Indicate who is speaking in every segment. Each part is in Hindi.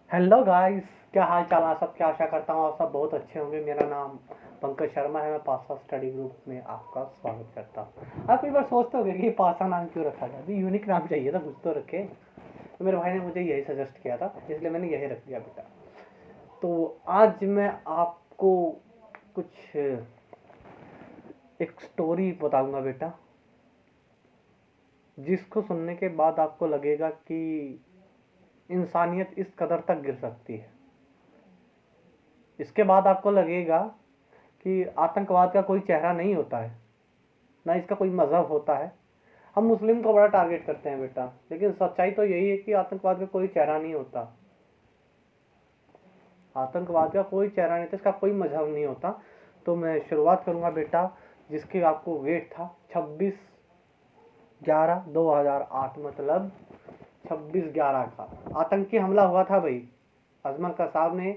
Speaker 1: हेलो गाइस, क्या हाल चाल आप सब। क्या आशा करता हूँ आप सब बहुत अच्छे होंगे। मेरा नाम पंकज शर्मा है। मैं पासा स्टडी ग्रुप में आपका स्वागत करता हूँ। आप एक बार सोचते होंगे कि पासा नाम क्यों रखा जाए, अभी यूनिक नाम चाहिए था, कुछ तो रखे। तो मेरे भाई ने मुझे यही सजेस्ट किया था, इसलिए मैंने यही रख दिया बेटा। तो आज मैं आपको कुछ एक स्टोरी बताऊंगा बेटा, जिसको सुनने के बाद आपको लगेगा कि इंसानियत इस कदर तक गिर सकती है। इसके बाद आपको लगेगा कि आतंकवाद का कोई चेहरा नहीं होता है, ना इसका कोई मजहब होता है। हम मुस्लिम को बड़ा टारगेट करते हैं बेटा, लेकिन सच्चाई तो यही है कि आतंकवाद का कोई चेहरा नहीं होता। आतंकवाद का कोई चेहरा नहीं होता, इसका कोई मजहब नहीं होता। तो मैं शुरुआत करूंगा बेटा, जिसके आपको वेट था 26/11/2008, मतलब 26/11 का आतंकी हमला हुआ था भाई। अजमल कसाब ने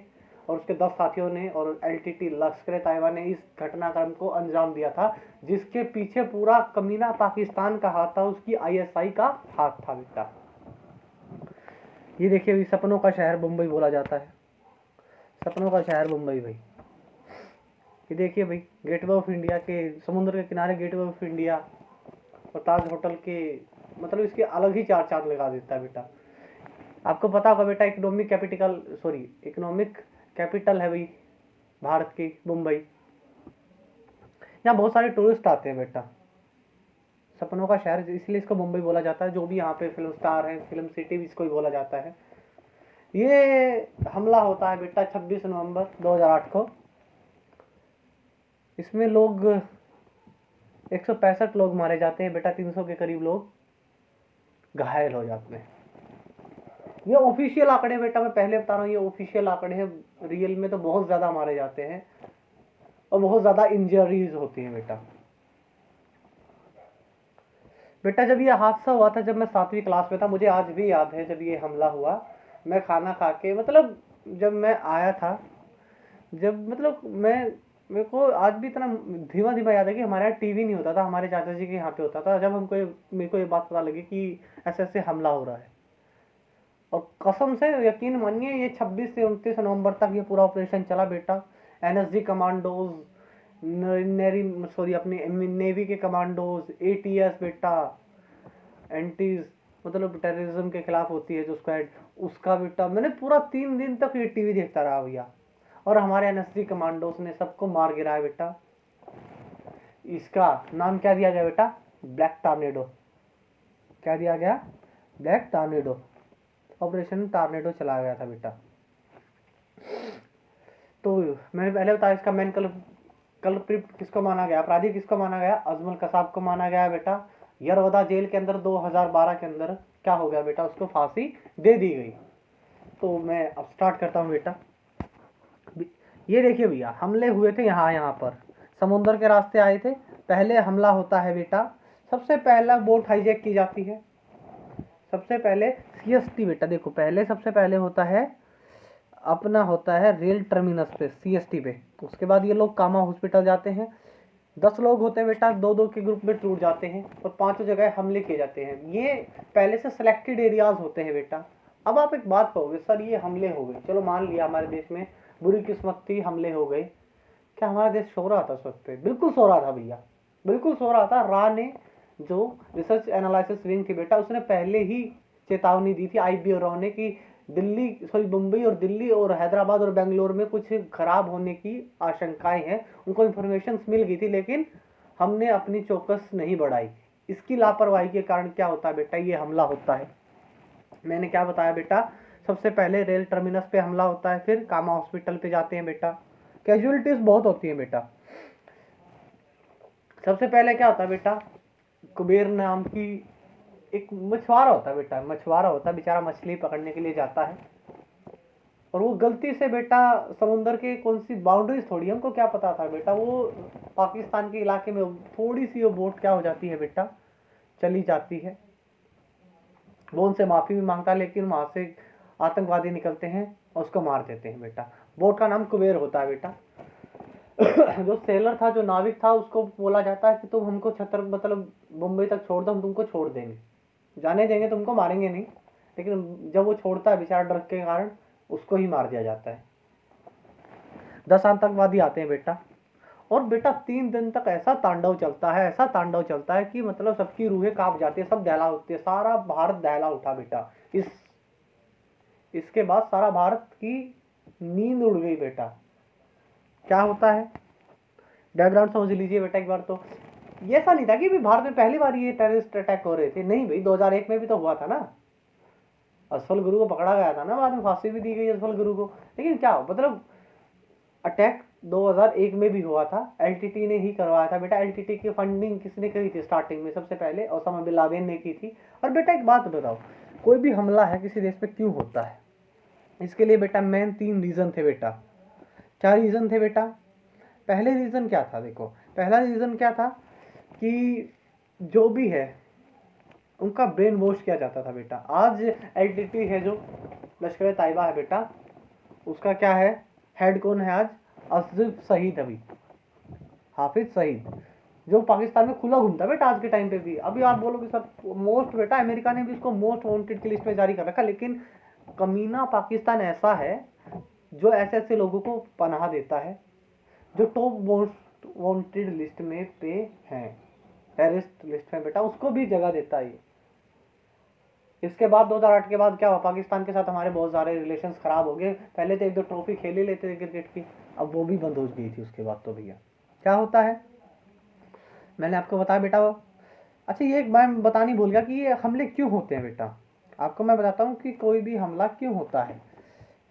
Speaker 1: और उसके 10 साथियों ने और एलटीटी लश्कर तैयबा ने इस घटनाक्रम को अंजाम दिया था, जिसके पीछे पूरा कमीना पाकिस्तान का हाथ था, उसकी आईएसआई का हाथ था बेटा। ये देखिए, सपनों का शहर मुंबई बोला जाता है, सपनों का शहर मुंबई भाई। ये देखिए भाई, गेटवे ऑफ इंडिया के समुद्र के किनारे गेटवे ऑफ इंडिया और ताज होटल के, मतलब इसके अलग ही चार चांद लगा देता है बेटा। आपको पता होगा बेटा, इकोनॉमिक कैपिटल है भाई भारत की मुंबई। यहाँ बहुत सारे टूरिस्ट आते हैं बेटा। सपनों का शहर इसलिए इसको मुंबई बोला जाता है। जो भी यहाँ पे फिल्म स्टार हैं, फिल्म सिटी भी इसको ही बोला जाता है। ये हमला होता है बेटा 26 नवंबर 2008 को। इसमें लोग 165 लोग मारे जाते हैं बेटा, 300 के करीब लोग घायल हो जाते हैं। ये ऑफिशियल आंकड़े बेटा, मैं पहले बता रहा हूँ, ये ऑफिशियल आंकड़े हैं। रियल में तो बहुत ज़्यादा मारे जाते हैं और बहुत ज़्यादा इंजरीज होती हैं बेटा। बेटा जब ये हादसा हुआ था, जब मैं 7वीं क्लास में था, मुझे आज भी याद है जब ये हमला हुआ। मैं खाना खा के, मतलब जब मैं आया था, जब मतलब मेरे को आज भी इतना धीमा धीमा याद है कि हमारे यहाँ टीवी नहीं होता था, हमारे चाचा जी के यहाँ पे होता था। जब मेरे को ये बात पता लगी कि ऐसे ऐसे हमला हो रहा है, और कसम से यकीन मानिए, ये 26 से 29 नवंबर तक ये पूरा ऑपरेशन चला बेटा। एनएसजी कमांडोज, अपनी नेवी के कमांडोज, एटीएस बेटा, एंटीज, मतलब टेररिज्म के खिलाफ होती है जो स्क्वाड, उसका बेटा मैंने पूरा 3 दिन तक ये टीवी देखता रहा भैया। और हमारे एनएसजी कमांडोज ने सबको मार गिराया बेटा। इसका नाम क्या दिया गया बेटा? Black tornado. क्या दिया गया? Black tornado. ऑपरेशन टार्नेडो चलाया गया था बेटा। तो मैंने पहले बताया, इसका मेन कल्प्रिट किसको माना गया, अपराधी किसको माना गया? अजमल कसाब को माना गया बेटा। यरवदा जेल के अंदर 2012 के अंदर क्या हो गया बेटा? उसको फांसी दे दी गई। तो मैं अब स्टार्ट करता हूँ बेटा। ये देखिए भैया, हमले हुए थे यहाँ पर, समुद्र के रास्ते आए थे। पहले हमला होता है बेटा, सबसे पहला बोट हाईजैक की जाती है। सबसे पहले सीएसटी बेटा, देखो पहले सबसे पहले होता है अपना, होता है रेल टर्मिनस पे, सीएसटी पे। उसके बाद ये लोग कामा हॉस्पिटल जाते हैं। 10 लोग होते हैं बेटा, 2-2 के ग्रुप में टूट जाते हैं और 5 जगह हमले किए जाते हैं। ये पहले से सिलेक्टेड एरियाज होते हैं बेटा। अब आप एक बात कहोगे, सर ये हमले हो गए, चलो मान लिया हमारे देश में बुरी किस्मत थी, हमले हो गए। क्या हमारा देश सो रहा था उस वक्त पे? बिल्कुल सो रहा था भैया, बिल्कुल सो रहा था। रा ने, जो रिसर्च एनालिसिस विंग थी बेटा, उसने पहले ही चेतावनी दी थी, आईबी और राव ने, कि मुंबई और दिल्ली और हैदराबाद और बेंगलोर में कुछ खराब होने की आशंकाएं हैं। उनको इन्फॉर्मेशन मिल गई थी, लेकिन हमने अपनी चौकस नहीं बढ़ाई। इसकी लापरवाही के कारण क्या होता है बेटा? ये हमला होता है। मैंने क्या बताया बेटा? सबसे पहले रेल टर्मिनस पे हमला होता है, फिर कामा हॉस्पिटल पे जाते हैं बेटा। कैजुअलिटीज बहुत होती हैं बेटा। सबसे पहले क्या होता है बेटा? कुबेर नाम की एक मछुआरा होता है बेटा, मछुआरा होता है बेचारा, मछली पकड़ने के लिए जाता है, और वो गलती से बेटा समुद्र के कौन सी बाउंड्रीज, थोड़ी हमको क्या पता था बेटा, वो पाकिस्तान के इलाके में थोड़ी सी वो बोट क्या हो जाती है बेटा, चली जाती है। वो उनसे माफी भी मांगता है, लेकिन वहां से आतंकवादी निकलते हैं और उसको मार देते हैं बेटा। बोट का नाम कुबेर होता है बेटा। जो सेलर था, जो नाविक था, उसको बोला जाता है कि तुम हमको मतलब मुंबई तक छोड़ दो, हम तुमको छोड़ देंगे, जाने देंगे, तुमको मारेंगे नहीं। लेकिन जब वो छोड़ता है बेचारा, डर के कारण उसको ही मार दिया जाता है। 10 आतंकवादी आते हैं बेटा, और बेटा 3 दिन तक ऐसा तांडव चलता है, ऐसा तांडव चलता है कि मतलब सबकी रूहें कांप जाती है, सब दहला उठती है, सारा भारत दहला उठा बेटा। इसके बाद सारा भारत की नींद उड़ गई बेटा। क्या होता है बैकग्राउंड समझ लीजिए बेटा एक बार। तो ये ऐसा नहीं था कि भी भारत में पहली बार ये टेररिस्ट अटैक हो रहे थे, नहीं भाई, 2001 में भी तो हुआ था ना, असफल गुरु को पकड़ा गया था ना, बाद में फांसी भी दी गई असफल गुरु को। लेकिन क्या मतलब अटैक 2001 में भी हुआ था, एलटीटी ने ही करवाया था बेटा। एलटीटी की फंडिंग किसने करी थी स्टार्टिंग में? सबसे पहले ओसामा बिन लादेन ने की थी। और बेटा एक बात बताओ, कोई भी हमला है किसी देश पे क्यों होता है? इसके लिए बेटा मेन 3 रीजन थे बेटा। क्या रीजन थे बेटा? पहले रीजन क्या था? देखो, पहला रीजन क्या था कि जो भी है उनका ब्रेन वॉश किया जाता था बेटा। आज एलटीटी है जो लश्कर तैयबा है बेटा, उसका क्या है, हेड कौन है आज? आसिफ सईद, अभी हाफिज सईद, जो पाकिस्तान में खुला घूमता है बेटा आज के टाइम पे भी। अभी आप बोलोगे सर मोस्ट, बेटा अमेरिका ने भी इसको मोस्ट वांटेड की लिस्ट में जारी कर रखा, लेकिन कमीना पाकिस्तान ऐसा है जो ऐसे ऐसे लोगों को पनाह देता है जो टॉप मोस्ट वांटेड लिस्ट में पे हैं, टेररिस्ट लिस्ट में बेटा, उसको भी जगह देता है। इसके बाद 2008 के बाद क्या हुआ, पाकिस्तान के साथ हमारे बहुत सारे रिलेशंस खराब हो गए। पहले तो 1-2 ट्रॉफी खेल ही लेते थे क्रिकेट की, अब वो भी बंद हो गई थी उसके बाद। तो भैया क्या होता है, मैंने आपको बताया बेटा वो। अच्छा, ये एक मैं बतानी भूल गया कि ये हमले क्यों होते हैं बेटा। आपको मैं बताता हूँ कि कोई भी हमला क्यों होता है।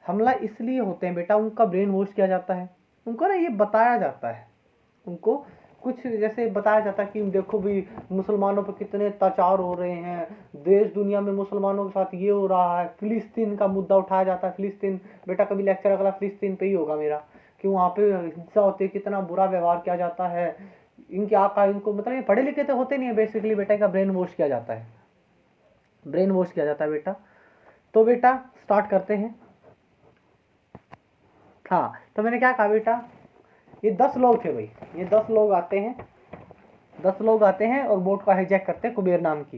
Speaker 1: हमला इसलिए होते हैं बेटा, उनका ब्रेन वॉश किया जाता है, उनको ना ये बताया जाता है, उनको कुछ जैसे बताया जाता है कि देखो भी मुसलमानों पर कितने अत्याचार हो रहे हैं, देश दुनिया में मुसलमानों के साथ ये हो रहा है। फिलिस्तीन का मुद्दा उठाया जाता है, फिलिस्तीन बेटा, कभी लेक्चर अगला फिलिस्तीन पे ही होगा मेरा, कि वहाँ पे हिंसा होती है, कितना बुरा व्यवहार किया जाता है। इनके आका इनको, मतलब ये पढ़े लिखे तो होते नहीं है बेसिकली बेटा, इनका ब्रेन वॉश किया जाता है, ब्रेन वॉश किया जाता है बेटा। तो बेटा स्टार्ट करते हैं। हाँ, तो मैंने क्या कहा बेटा, ये 10 लोग थे भाई, ये 10 लोग आते हैं, 10 लोग आते हैं और बोट को हाईजैक करते हैं, कुबेर नाम की।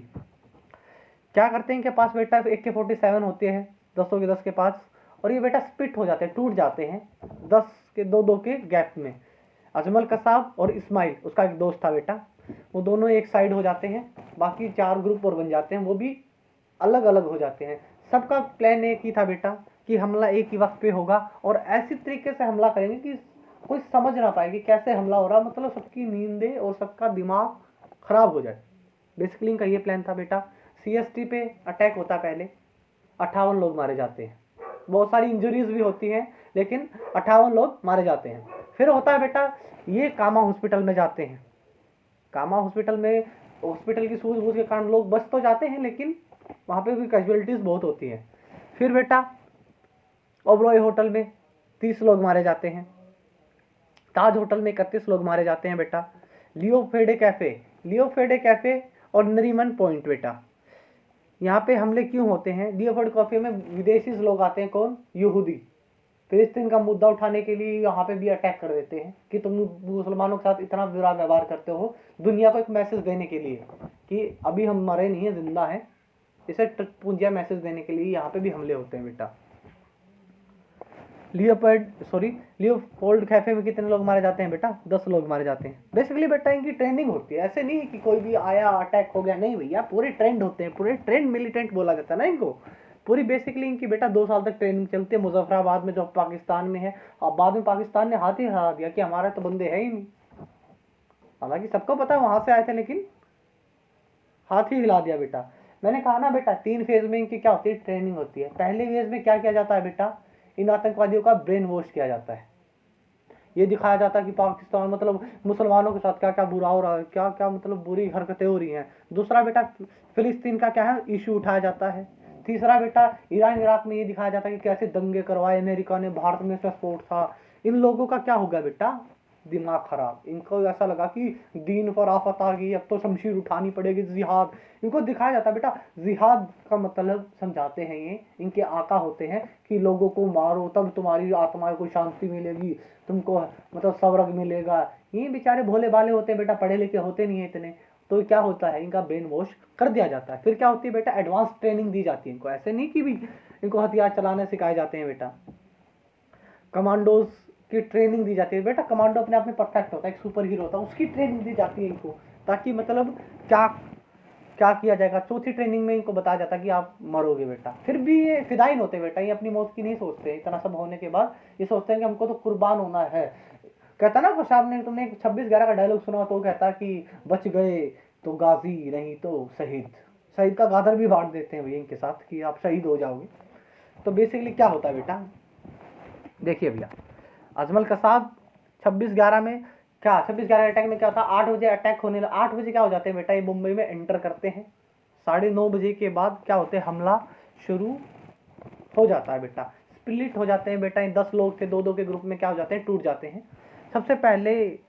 Speaker 1: क्या करते हैं, इनके पास बेटा AK-47 होते हैं, 10 के 10 के पास, और ये बेटा स्पिट हो जाते हैं, टूट जाते हैं 10 के 2-2 के गैप में। अजमल कसाब और इस्माइल, उसका एक दोस्त था बेटा, वो दोनों एक साइड हो जाते हैं, बाकी 4 ग्रुप और बन जाते हैं, वो भी अलग अलग हो जाते हैं। सबका प्लान एक ही था बेटा कि हमला एक ही वक्त पे होगा, और ऐसी तरीके से हमला करेंगे कि कोई समझ ना पाए कि कैसे हमला हो रहा, मतलब सबकी नींदें और सबका दिमाग खराब हो जाए। बेसिकली इनका ये प्लान था बेटा। CST पे अटैक होता है पहले, 58 लोग मारे जाते हैं, बहुत सारी इंजरीज भी होती हैं, लेकिन 58 लोग मारे जाते हैं। फिर होता है बेटा, ये कामा हॉस्पिटल में जाते हैं, कामा हॉस्पिटल में, हॉस्पिटल की सूझबूझ के कारण लोग बच तो जाते हैं, लेकिन वहाँ पे भी कैजुअलिटीज बहुत होती हैं। फिर बेटा ओबरॉय होटल में 30 लोग मारे जाते हैं, ताज होटल में 31 लोग मारे जाते हैं बेटा, लियो फेडे कैफे और नरीमन पॉइंट बेटा, यहाँ पे हमले क्यों होते हैं? लियो फेडे कैफे में विदेशी लोग आते हैं, कौन? यहूदी, फिलिस्तीन का मुद्दा उठाने के लिए यहाँ पे भी अटैक कर देते हैं कि तुम मुसलमानों के साथ इतना बुरा व्यवहार करते हो, दुनिया को एक मैसेज देने के लिए कि अभी हम मरे नहीं है, जिंदा है, इसे पूंजिया मैसेज देने के लिए यहाँ पे भी हमले होते हैं बेटा। लियोपोल्ड कैफे में कितने लोग मारे जाते हैं बेटा? 10 लोग मारे जाते हैं। बेसिकली बेटा इनकी ट्रेनिंग होती है, ऐसे नहीं कि कोई भी आया अटैक हो गया, नहीं भैया, पूरे ट्रेंड होते हैं, पूरे ट्रेंड मिलिटेंट बोला जाता है ना इनको। पूरी बेसिकली इनकी बेटा 2 साल तक ट्रेनिंग चलती है मुजफ्फराबाद में, जो पाकिस्तान में है। और बाद में पाकिस्तान ने हाथ ही हरा दिया कि हमारे तो बंदे है ही नहीं, हालांकि सबको पता है वहां से आए थे, लेकिन हाथ ही हिला दिया बेटा। मैंने कहा ना बेटा, 3 फेज में इनकी क्या होती है, ट्रेनिंग होती है। पहले फेज में क्या किया जाता है बेटा, इन आतंकवादियों का ब्रेन वॉश किया जाता है, ये दिखाया जाता है कि पाकिस्तान मतलब मुसलमानों के साथ क्या क्या बुरा हो रहा है, क्या क्या मतलब बुरी हरकतें हो रही हैं। दूसरा बेटा फिलिस्तीन का क्या है, इशू उठाया जाता है। तीसरा बेटा ईरान इराक में ये दिखाया जाता है कि कैसे दंगे करवाए अमेरिका ने, भारत में इसका सपोर्ट था। इन लोगों का क्या होगा बेटा, दिमाग खराब। इनको ऐसा लगा कि दीन पर आफत आ गई, अब तो शमशीर उठानी पड़ेगी, जिहाद। इनको दिखाया जाता है बेटा, जिहाद का मतलब समझाते हैं ये, इनके आका होते हैं कि लोगों को मारो तब तुम्हारी आत्मा को शांति मिलेगी, तुमको मतलब स्वर्ग मिलेगा। ये बेचारे भोले भाले होते हैं बेटा, पढ़े लिखे होते नहीं है इतने। तो क्या होता है, इनका ब्रेन वॉश कर दिया जाता है। फिर क्या होती है बेटा, एडवांस ट्रेनिंग दी जाती है इनको। ऐसे नहीं कि भी इनको हथियार चलाने सिखाए जाते हैं बेटा। कमांडोज की ट्रेनिंग दी जाती है बेटा। कमांडो अपने आप में परफेक्ट होता है, एक सुपर हीरो होता है, उसकी ट्रेनिंग दी जाती है इनको, ताकि मतलब क्या क्या किया जाएगा। चौथी ट्रेनिंग में इनको बताया जाता है कि आप मरोगे बेटा। फिर भी ये फिदाइन होते बेटा, ये अपनी मौत की नहीं सोचते। इतना सब होने के बाद ये सोचते हैं कि हमको तो कुर्बान होना है। कहता ना खुशाब ने, तुमने 26/11 का डायलॉग सुना तो कहता कि बच गए तो गाजी, नहीं तो शहीद। शहीद का गादर भी बांट देते हैं भैया इनके साथ कि आप शहीद हो जाओगे। तो बेसिकली क्या होता है बेटा, देखिए भैया, अजमल कसाब 26/11 में क्या, 26/11 अटैक में क्या था, 8 बजे अटैक होने, 8 बजे क्या हो जाते हैं बेटा, ये मुंबई में एंटर करते हैं। 9:30 बजे के बाद क्या होते हैं, हमला शुरू हो जाता है बेटा। स्प्लिट हो जाते हैं बेटा, 10 लोग थे, 2-2 के ग्रुप में क्या हो जाते हैं, टूट जाते हैं। सबसे पहले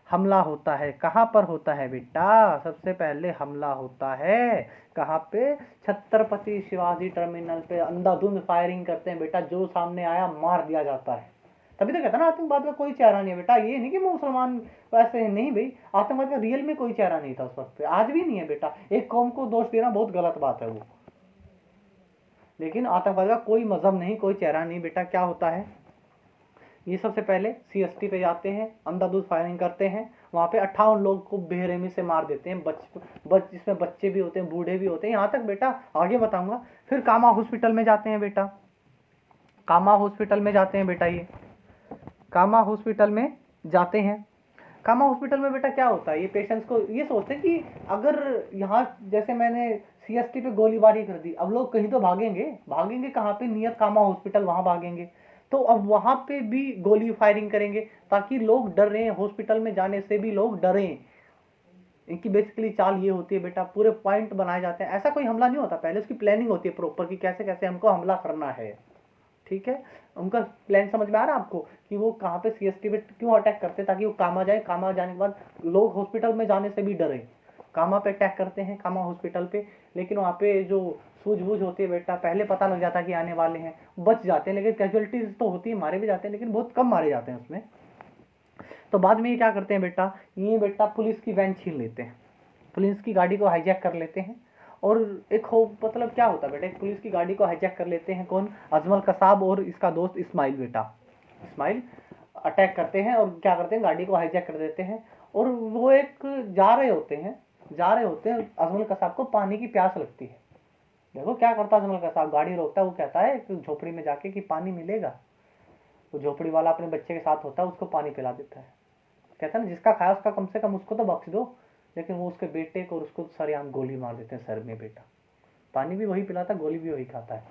Speaker 1: हमला होता है, कहाँ पर होता है बेटा, सबसे पहले हमला होता है कहाँ पे, छत्रपति शिवाजी टर्मिनल पे। अंधाधुंध फायरिंग करते हैं बेटा, जो सामने आया मार दिया जाता है। तभी तो कहता ना आतंकवाद का कोई चेहरा नहीं है बेटा। ये नहीं कि मुसलमान वैसे नहीं भाई, आतंकवाद का रियल में कोई चेहरा नहीं था उस वक्त पे, आज भी नहीं है बेटा। एक कौम को दोष देना बहुत गलत बात है वो, लेकिन आतंकवाद का कोई मजहब नहीं, कोई चेहरा नहीं बेटा। क्या होता है, ये सबसे पहले CST पे जाते हैं, अंधाधुंध फायरिंग करते हैं। वहाँ पे 58 लोग को बेरहमी से मार देते हैं, जिसमें बच्चे भी होते हैं, बूढ़े भी होते हैं, यहाँ तक बेटा आगे बताऊंगा। फिर कामा हॉस्पिटल में जाते हैं बेटा, कामा हॉस्पिटल में जाते हैं बेटा, ये कामा हॉस्पिटल में जाते हैं। कामा हॉस्पिटल में बेटा क्या होता है, ये पेशेंट्स को ये सोचते हैं कि अगर यहाँ जैसे मैंने CST पे गोलीबारी कर दी, अब लोग कहीं तो भागेंगे, भागेंगे कहाँ पे, नियर कामा हॉस्पिटल, वहाँ भागेंगे। तो अब वहाँ पे भी गोली फायरिंग करेंगे ताकि लोग डर रहे हैं, हॉस्पिटल में जाने से भी लोग डरें। इनकी बेसिकली चाल ये होती है बेटा, पूरे पॉइंट बनाए जाते हैं। ऐसा कोई हमला नहीं होता, पहले उसकी प्लानिंग होती है प्रॉपर कि कैसे कैसे हमको हमला करना है, ठीक है। उनका प्लान समझ में आ रहा है आपको कि वो कहाँ पे CST पे क्यों अटैक करते हैं, ताकि वो कामा जाए, कामा जाने के बाद लोग हॉस्पिटल में जाने से भी डरे। कामा पे अटैक करते हैं, कामा हॉस्पिटल पे, लेकिन वहाँ पे जो सूझबूझ होती है बेटा, पहले पता लग जाता है कि आने वाले हैं, बच जाते हैं। लेकिन कैजुअलिटीज तो होती है, मारे भी जाते हैं, लेकिन बहुत कम मारे जाते हैं उसमें। तो बाद में ये क्या करते हैं बेटा, ये बेटा पुलिस की वैन छीन लेते हैं, पुलिस की गाड़ी को हाईजैक कर लेते हैं। और एक हो मतलब क्या होता है बेटा, एक पुलिस की गाड़ी को हाईजैक कर लेते हैं, कौन, अजमल कसाब और इसका दोस्त इस्माइल बेटा। इस्माइल अटैक करते हैं और क्या करते हैं, गाड़ी को हाईजैक कर देते हैं। और वो एक जा रहे होते हैं, अजमल कसाब को पानी की प्यास लगती है। देखो क्या करता है अजमल कसाब, गाड़ी रोकता है, वो कहता है कि झोपड़ी में जाके कि पानी मिलेगा। वो झोपड़ी वाला अपने बच्चे के साथ होता है, उसको पानी पिला देता है। कहता है ना, जिसका खाया उसका कम से कम उसको तो बख्श दो। लेकिन वो उसके बेटे को और उसको सरेआम गोली मार देते हैं सर में बेटा। पानी भी वही पिलाता है, गोली भी वही खाता है।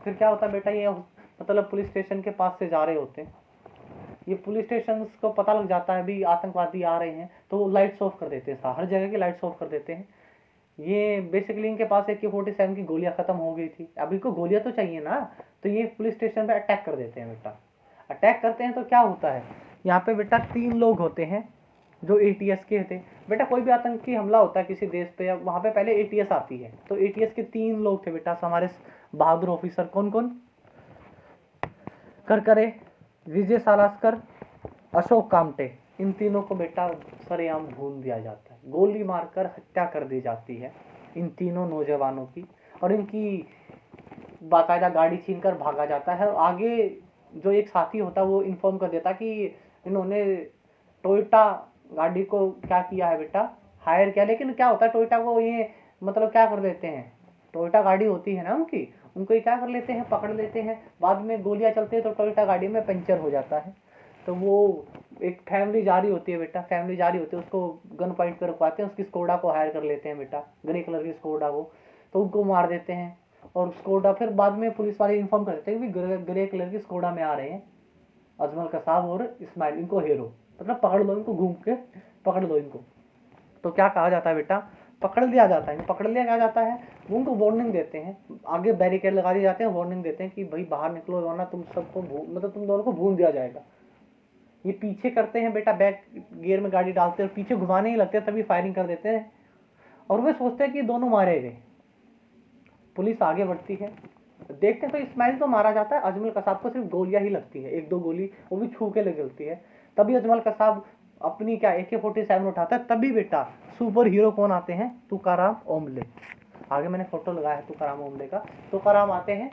Speaker 1: फिर क्या होता है बेटा, ये मतलब पुलिस स्टेशन के पास से जा रहे होते हैं, ये पुलिस स्टेशन को पता लग जाता है भी आतंकवादी आ रहे हैं, तो वो लाइट्स ऑफ कर देते हैं, हर जगह की लाइट्स ऑफ कर देते हैं। ये बेसिकली इनके पास AK-47 की गोलियां खत्म हो गई थी, अब इनको गोलियां तो चाहिए ना, तो ये पुलिस स्टेशन पे अटैक कर देते हैं बेटा। अटैक करते हैं तो क्या होता है, यहाँ पे बेटा 3 लोग होते हैं जो ATS के थे बेटा। कोई भी आतंकी हमला होता है किसी देश पे, वहाँ पे पहले ATS आती है, तो ATS के 3 लोग थे बेटा हमारे बहादुर ऑफिसर। कौन कौन, करकरे, विजय सालास्कर, अशोक कामटे। इन तीनों को बेटा सरेआम भून दिया जाता है, गोली मारकर हत्या कर दी जाती है इन तीनों नौजवानों की। और इनकी बाकायदा गाड़ी छीनकर भागा जाता है। और आगे जो एक साथी होता है वो इन्फॉर्म कर देता कि इन्होंने टोयोटा गाड़ी को क्या किया है बेटा, हायर किया। लेकिन क्या होता है, टोयोटा को ये मतलब क्या कर देते हैं, टोयोटा गाड़ी होती है ना उनकी, उनको ये क्या कर लेते हैं, पकड़ लेते हैं। बाद में गोलियां चलती है तो टोयोटा गाड़ी में पंचर हो जाता है। तो वो एक फैमिली जा रही होती है बेटा, फैमिली जा रही होती है, उसको गन पॉइंट पे रुकवाते हैं, उसकी स्कोडा को हायर कर लेते हैं बेटा, ग्रे कलर की स्कोडा को, तो उनको मार देते हैं। और स्कोडा फिर बाद में पुलिस वाले इन्फॉर्म कर देते हैं कि ग्रे कलर की स्कोडा में आ रहे हैं अजमल कसाब और इस्माइल, इनको हीरो, मतलब पकड़ लो इनको, घूम के पकड़ लो इनको। तो क्या कहा जाता है बेटा, पकड़ लिया जाता है, पकड़ लिया क्या जाता है, वो उनको वार्निंग देते हैं, आगे बैरिकेड लगा दिए जाते हैं, वार्निंग देते हैं कि भाई बाहर निकलो वरना तुम सबको मतलब तुम दोनों को भून दिया जाएगा। ये पीछे करते हैं बेटा, बैक गियर में गाड़ी डालते हैं और पीछे घुमाने ही लगते हैं, तभी फायरिंग कर देते हैं। और वे सोचते हैं कि दोनों मारे गए। पुलिस आगे बढ़ती है, देखते हैं तो इस्माइल तो मारा जाता है, अजमल कसाब को सिर्फ गोलियां ही लगती है, 1-2 गोली, वो भी छू के लगती है। तभी अजमल कसाब अपनी क्या AK-47 उठाता है। तभी बेटा सुपर हीरो कौन आते हैं, तुकाराम ओमले। आगे मैंने फोटो लगाया है तुकाराम ओमले का। तुकाराम आते हैं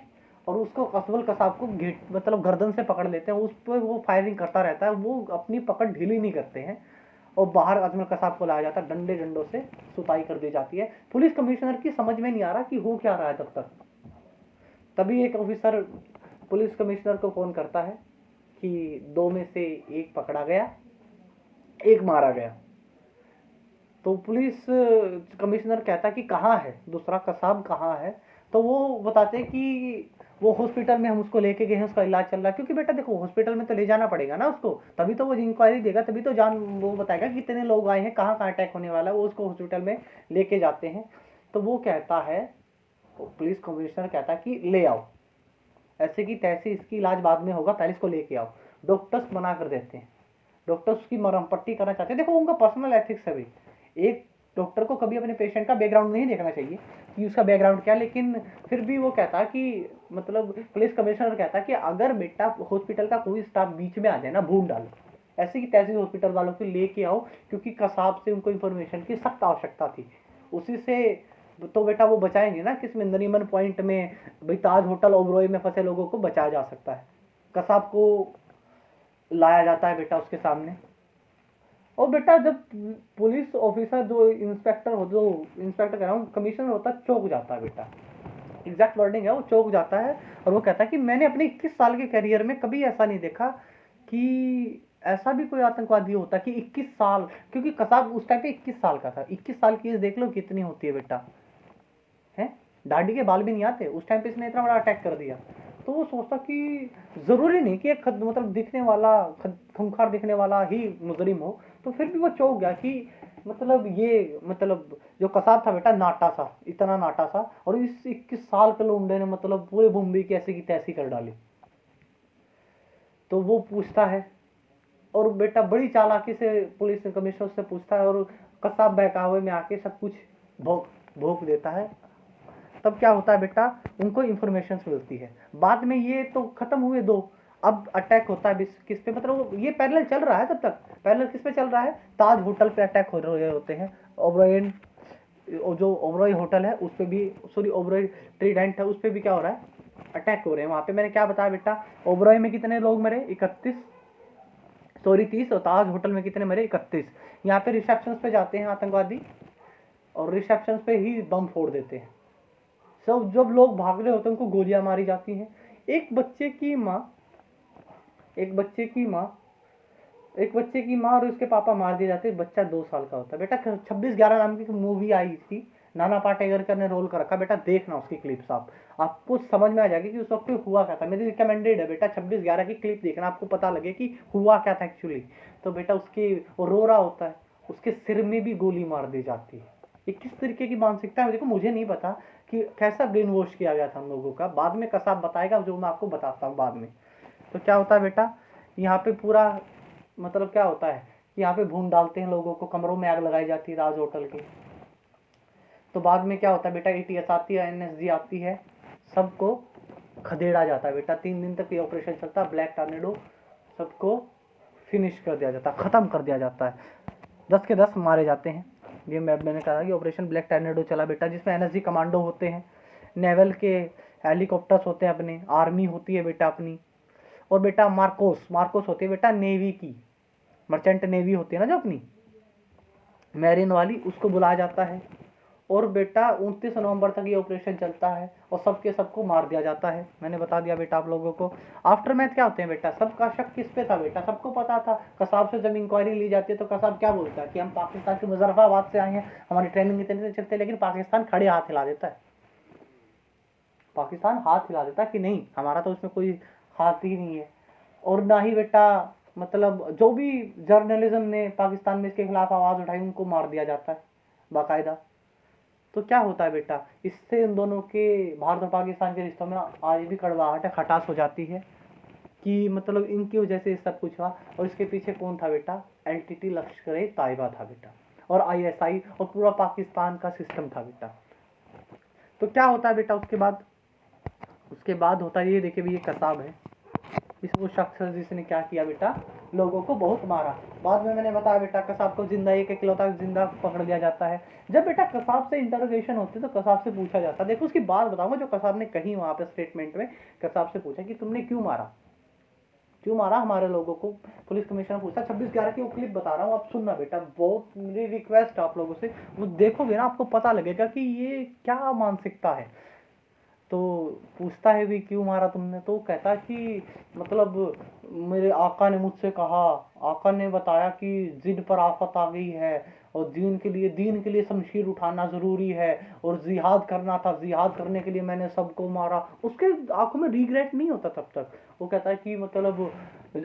Speaker 1: और उसको अजमल कसाब को मतलब गर्दन से पकड़ लेते हैं। उस पर वो फायरिंग करता रहता है, वो अपनी पकड़ ढीली नहीं करते हैं और बाहर अजमल कसाब को लाया जाता है, डंडे डंडों से सुताई कर दी जाती है। पुलिस कमिश्नर की समझ में नहीं आ रहा कि हो क्या रहा है तब तक। तभी एक ऑफिसर पुलिस कमिश्नर को फोन करता है कि 2 में से 1 पकड़ा गया, 1 मारा गया। तो पुलिस कमिश्नर कहता है कि कहाँ है दूसरा कसाब, कहाँ है? तो वो बताते हैं कि वो हॉस्पिटल में हम उसको लेके गए हैं, उसका इलाज चल रहा है। क्योंकि बेटा देखो, हॉस्पिटल में तो ले जाना पड़ेगा ना उसको, तभी तो वो इंक्वायरी देगा, तभी तो वो बताएगा कि कितने लोग आए हैं, कहाँ कहाँ अटैक होने वाला है। वो उसको हॉस्पिटल में लेके जाते हैं। तो वो कहता है, पुलिस कमिश्नर कहता है कि ले आओ, ऐसे की तैसे इसकी इलाज बाद में होगा, पहले इसको लेके आओ। डॉक्टर्स मना कर देते हैं, डॉक्टर्स उसकी मरहम पट्टी करना चाहते हैं। देखो उनका पर्सनल एथिक्स है भाई, एक डॉक्टर को कभी अपने पेशेंट का बैकग्राउंड नहीं देखना चाहिए कि उसका बैकग्राउंड क्या, लेकिन फिर भी वो कहता है कि मतलब पुलिस कमिश्नर कहता है कि अगर बेटा हॉस्पिटल का कोई स्टाफ बीच में आ जाए ना, भून डालो, ऐसे की तैसे हॉस्पिटल वालों को लेके आओ, क्योंकि कसाब से उनको इन्फॉर्मेशन की सख्त आवश्यकता थी। उसी से तो बेटा वो बचाएंगे ना, किसमें नरीमन पॉइंट में भाई ताज होटल ओबरॉय में फंसे लोगों को बचाया जा सकता है। कसाब को लाया जाता है बेटा उसके सामने। और बेटा जब पुलिस ऑफिसर जो इंस्पेक्टर कह रहा हूँ, कमिश्नर होता है, चौंक जाता है बेटा, एग्जैक्ट वर्डिंग है, वो चौंक जाता है। और वो कहता है कि मैंने अपने 21 साल के करियर में कभी ऐसा नहीं देखा कि ऐसा भी कोई आतंकवादी होता कि 21 साल, क्योंकि कसाब उस टाइम पे 21 साल का था। 21 साल की एज देख लो कितनी होती है बेटा, है दाढ़ी के बाल भी नहीं आते उस टाइम पे, इसने इतना बड़ा अटैक कर दिया। तो वो सोचता कि जरूरी नहीं कि एक मतलब दिखने वाला खूंखार दिखने वाला ही मुजरिम हो। तो फिर भी वो चौंक गया कि मतलब ये मतलब जो कसाब था बेटा, नाटा सा, इतना नाटा सा, और इस 21 साल के लोंडे ने मतलब पूरे मुंबई की ऐसी की तैसी कर डाली। तो वो पूछता है, और बेटा बड़ी चालाकी से पुलिस कमिश्नर से पूछता है, और कसाब बहकावे में आके सब कुछ भोंक भोंक देता है। तब क्या होता है बेटा, उनको इंफॉर्मेशन मिलती है। बाद में ये तो खत्म हुए 2, अब अटैक होता है किस पे, मतलब ये पैरेलल चल रहा है तब तक। पैरेलल किस पे चल रहा है? ताज होटल पे अटैक हो रहे होते हैं। ओबरॉय, जो ओबरॉय होटल है उस पे भी, सॉरी ओबरॉय ट्रीडेंट है, उस पे भी क्या हो रहा है, अटैक हो रहे हैं। वहां पे मैंने क्या बताया बेटा, ओबरॉय में कितने लोग मरे, 31, सॉरी 30, और ताज होटल में कितने मरे, 31। यहाँ पे रिसेप्शन पे जाते हैं आतंकवादी और रिसेप्शन पे ही बम फोड़ देते हैं। सब जब लोग भाग रहे होते हैं उनको गोलियां मारी जाती हैं। एक बच्चे की माँ एक बच्चे की माँ और उसके पापा मार दिए जाते हैं। बच्चा 2 साल का होता है बेटा। 26/11 नाम की मूवी आई थी, नाना पाटेकर ने रोल कर रखा बेटा, देखना उसकी क्लिप्स आपको समझ में आ जाएगी कि उस वक्त हुआ क्या था। मेरी रिकमेंडेड है बेटा, 26/11 की क्लिप देखना, आपको पता लगे कि हुआ क्या था एक्चुअली। तो बेटा उसकी वो रो रहा होता है, उसके सिर में भी गोली मार दी जाती है। ये किस तरीके की मानसिकता है देखो, मुझे नहीं पता कि कैसा ब्रेन वॉश किया गया था हम लोगों का। बाद में कसाब बताएगा, जो मैं आपको बताता हूँ बाद में। तो क्या होता है बेटा, यहाँ पे पूरा मतलब क्या होता है, यहाँ पे भून डालते हैं लोगों को, कमरों में आग लगाई जाती है राज होटल की। तो बाद में क्या होता है बेटा, ATS आती है, NSG आती है, सबको खदेड़ा जाता है बेटा। 3 दिन तक ये ऑपरेशन चलता है, ब्लैक टॉर्नेडो, सबको फिनिश कर दिया जाता है, खत्म कर दिया जाता है। 10 के 10 मारे जाते हैं। ये मैंने कहा कि ऑपरेशन ब्लैक टॉर्नेडो चला बेटा, जिसमें NSG कमांडो होते हैं, नेवल के हेलीकॉप्टर्स होते हैं अपने, आर्मी होती है बेटा अपनी, और बेटा मार्कोस होती है बेटा नेवी की, मर्चेंट नेवी होती है ना जो अपनी मैरिन वाली, उसको बुलाया जाता है। और बेटा 29 नवंबर तक ये ऑपरेशन चलता है और सबके सबको मार दिया जाता है। मैंने बता दिया बेटा आप लोगों को। आफ्टर मैथ क्या होते हैं बेटा, सबका शक किस पे था बेटा, सबको पता था। कसाब से जब इंक्वायरी ली जाती है तो कसाब क्या बोलता है कि हम पाकिस्तान के मुजफ्फराबाद से आए हैं, हमारी ट्रेनिंग इतने से चलते, लेकिन पाकिस्तान खड़े हाथ हिला देता है। पाकिस्तान हाथ हिला देता है कि नहीं, हमारा तो उसमें कोई हाथ ही नहीं है। और ना ही बेटा मतलब जो भी जर्नलिज्म ने पाकिस्तान में इसके खिलाफ आवाज उठाई उनको मार दिया जाता है बाकायदा। तो क्या होता है बेटा, इससे इन दोनों के, भारत और पाकिस्तान के रिश्तों में आज भी कड़वाहट है, खटास हो जाती है कि मतलब इनकी वजह से सब कुछ हुआ। और इसके पीछे कौन था बेटा, LTT लश्कर-ए-तैयबा था बेटा, और ISI और पूरा पाकिस्तान का सिस्टम था बेटा। तो क्या होता है बेटा उसके बाद होता है ये, देखिए ये कसाब है, इस वो शख्स जिसने क्या किया बेटा, लोगों को बहुत मारा। बाद में मैंने बताया बेटा कसाब को जिंदा, एक इकलौता जिंदा पकड़ लिया जाता है। जब बेटा कसाब से इंटरोगेशन होती है तो कसाब से पूछा जाता है, देखो उसकी बात बताऊंगा जो कसाब ने कही वहां पे स्टेटमेंट में। कसाब से पूछा कि तुमने क्यों मारा हमारे लोगों को। पुलिस कमिश्नर पूछता 26/11 की वो क्लिप बता रहा हूँ, आप सुनना बेटा, बहुत मेरी रिक्वेस्ट है आप लोगों से, वो देखोगे ना आपको पता लगेगा कि ये क्या मानसिकता है। तो पूछता है भी क्यों मारा तुमने, तो कहता है कि मतलब मेरे आका ने मुझसे कहा, आका ने बताया कि जिद पर आफत आ गई है और दीन के लिए शमशीर उठाना जरूरी है और जिहाद करना था, जिहाद करने के लिए मैंने सबको मारा। उसके आंखों में रिग्रेट नहीं होता तब तक। वो कहता है कि मतलब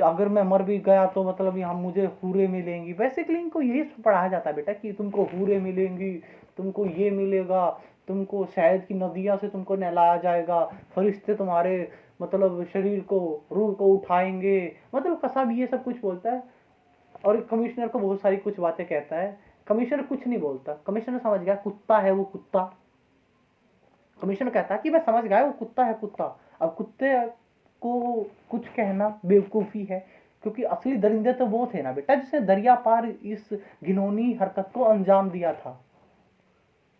Speaker 1: अगर मैं मर भी गया तो मतलब यहाँ मुझे हूरे मिलेंगी। बेसिकली इनको यही पढ़ाया जाता है बेटा कि तुमको हूरे मिलेंगी, तुमको ये मिलेगा, तुमको शहद की नदियां से तुमको नहलाया जाएगा, फरिश्ते तुम्हारे मतलब शरीर को, रूह को उठाएंगे। मतलब कसाब ये सब कुछ बोलता है और कमिश्नर को बहुत सारी कुछ बातें कहता है। कमिश्नर कुछ नहीं बोलता, कमिश्नर समझ गया कुत्ता है वो कुत्ता। कमिश्नर कहता है कि मैं समझ गया वो कुत्ता है कुत्ता। अब कुत्ते को कुछ कहना बेवकूफ़ी है, क्योंकि असली दरिंदे तो वो थे ना बेटा जिसने दरिया पार इस घिनौनी हरकत को अंजाम दिया था।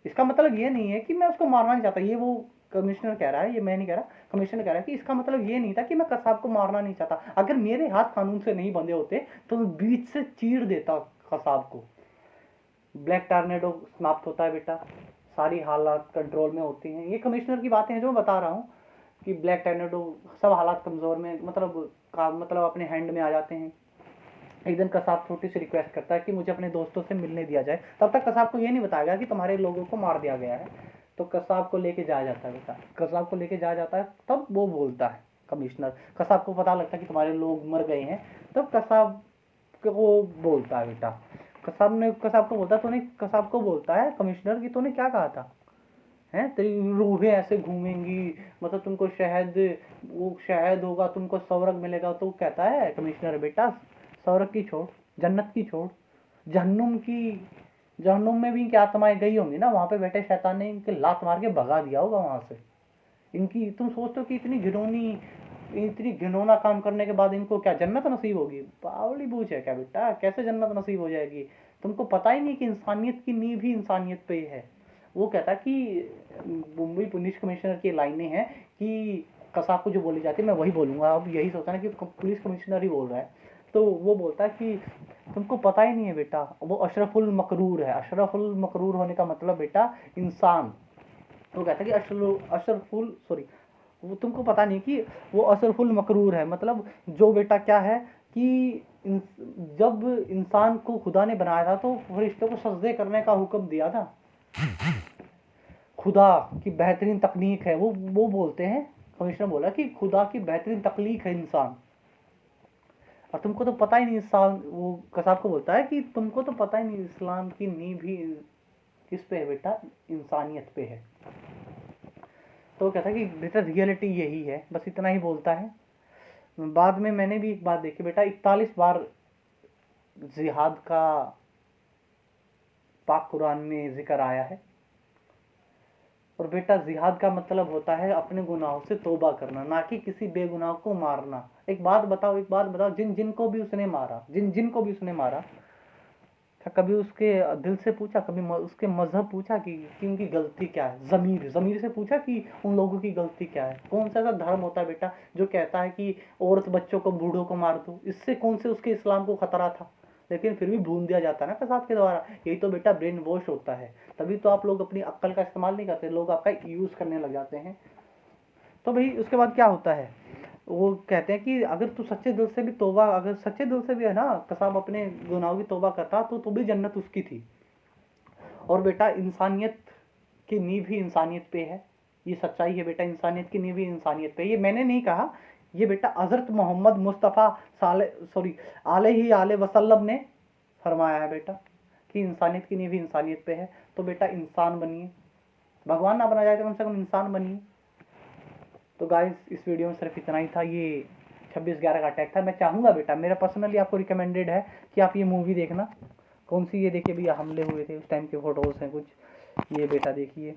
Speaker 1: इसका मतलब ये नहीं है कि मैं उसको मारना नहीं चाहता, ये वो कमिश्नर कह रहा है, ये मैं नहीं कह रहा। कमिश्नर कह रहा है कि इसका मतलब ये नहीं था कि मैं कसाब को मारना नहीं चाहता, अगर मेरे हाथ कानून से नहीं बंधे होते तो मैं बीच से चीर देता कसाब को। ब्लैक टॉर्नेडो समाप्त होता है बेटा, सारी हालात कंट्रोल में होती हैं। ये कमिश्नर की बातें हैं जो मैं बता रहा हूँ कि ब्लैक टॉर्नेडो सब हालात कमजोर में मतलब अपने हैंड में आ जाते हैं। एक दिन कसाब छोटी सी रिक्वेस्ट करता है कि मुझे अपने दोस्तों से मिलने दिया जाए। तब तक कसाब को ये नहीं बताया गया कि तुम्हारे लोगों को मार दिया गया है। तो कसाब को लेके जाया जाता है बेटा, कसाब को लेके जाया जाता है। तब वो बोलता है कमिश्नर, कसाब को पता लगता है कि तुम्हारे लोग मर गए हैं। तब कसाब को बोलता है बेटा, कसाब को बोलता है कमिश्नर कि तूने क्या कहा था, हैं तेरी रूहें ऐसे घूमेंगी, मतलब तुमको शहद होगा, तुमको स्वर्ग मिलेगा। तो कहता है कमिश्नर बेटा स्वर्ग की छोड़, जन्नत की छोड़, जहन्नुम में भी इनकी आत्माएं गई होंगी ना, वहां पे बैठे शैतान ने इनके लात मार के भगा दिया होगा वहां से। इनकी तुम सोचते हो कि इतनी घिनौना काम करने के बाद इनको क्या जन्नत नसीब होगी? बावली बूझ है क्या बेटा, कैसे जन्नत नसीब हो जाएगी? तुमको पता ही नहीं कि इंसानियत की नींव ही इंसानियत पे है। वो कहता कि मुंबई पुलिस कमिश्नर की लाइनें हैं कि कसाब को जो बोली जाती है मैं वही बोलूंगा। अब यही सोचा ना कि पुलिस कमिश्नर ही बोल रहा है। तो वो बोलता है कि तुमको पता ही नहीं है बेटा, वो अशरफुल मकरूर है। अशरफुल मकरूर होने का मतलब बेटा इंसान। वो कहता है कि वो तुमको पता नहीं कि वो अशरफुल मकरूर है, मतलब जो बेटा क्या है कि जब इंसान को खुदा ने बनाया था तो फरिश्तों को सजदे करने का हुक्म दिया था। खुदा की बेहतरीन तकनीक है वो बोलते हैं। कमिश्नर बोला कि खुदा की बेहतरीन तकलीक है इंसान, और तुमको तो पता ही नहीं। इंसान वो कसाब को बोलता है कि तुमको तो पता ही नहीं इस्लाम की नींव भी किस पे है बेटा, इंसानियत पे है। तो वो कहता है कि बेटा रियलिटी यही है, बस इतना ही बोलता है। बाद में मैंने भी एक बात देखी बेटा, 41 बार जिहाद का पाक कुरान में जिक्र आया है। और बेटा जिहाद का मतलब होता है अपने गुनाहों से तौबा करना, ना कि किसी बेगुनाह को मारना। एक बात बताओ, जिनको भी उसने मारा, क्या कभी उसके दिल से पूछा, कभी उसके मजहब पूछा कि उनकी गलती क्या है? जमीर से पूछा कि उन लोगों की गलती क्या है? कौन सा ऐसा धर्म होता है बेटा जो कहता है कि औरत बच्चों को, बूढ़ों को मार दो? इससे कौन से उसके इस्लाम को खतरा था? लेकिन फिर भी भून दिया जाता है ना कसाब के द्वारा। यही तो बेटा ब्रेन वॉश होता है, तभी तो आप लोग अपनी अक्ल का इस्तेमाल नहीं करते, लोग आपका यूज करने लग जाते हैं। तो भाई उसके बाद क्या होता है, वो कहते हैं कि अगर तू सच्चे दिल से भी तौबा, अगर सच्चे दिल से भी है ना कसाब अपने गुनाहों की तौबा करता तो भी जन्नत उसकी थी। और बेटा इंसानियत की नींव ही इंसानियत पे है, ये सच्चाई है बेटा, इंसानियत की नींव ही इंसानियत पे। ये मैंने नहीं कहा, ये बेटा हजरत मोहम्मद मुस्तफ़ा आले वसल्लम ने फरमाया है बेटा कि इंसानियत की नींव ही इंसानियत पे है। तो बेटा इंसान बनिए, भगवान ना बना जाए तो कम से कम इंसान बनिए। तो गाइस इस वीडियो में सिर्फ इतना ही था, ये 26/11 का अटैक था। मैं चाहूँगा बेटा, मेरा पर्सनली आपको रिकमेंडेड है कि आप ये मूवी देखना। कौन सी? ये देखिए भैया, हमले हुए थे उस टाइम के फोटोज़ हैं कुछ, ये बेटा देखिए।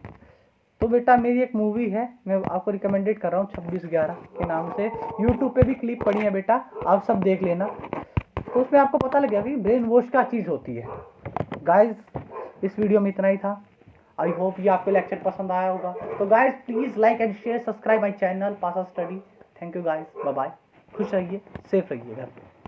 Speaker 1: तो बेटा मेरी एक मूवी है, मैं आपको रिकमेंडेड कर रहा हूँ 26/11 के नाम से, यूट्यूब पे भी क्लिप पड़ी है बेटा, आप सब देख लेना। तो उसमें आपको पता लग गया कि ब्रेन वॉश क्या चीज़ होती है। गाइज इस वीडियो में इतना ही था। आई होप ये आपको लेक्चर पसंद आया होगा। तो guys please like and share, subscribe my channel पासा study. Thank you guys, bye bye. खुश रहिए, सेफ रहिए घर पे।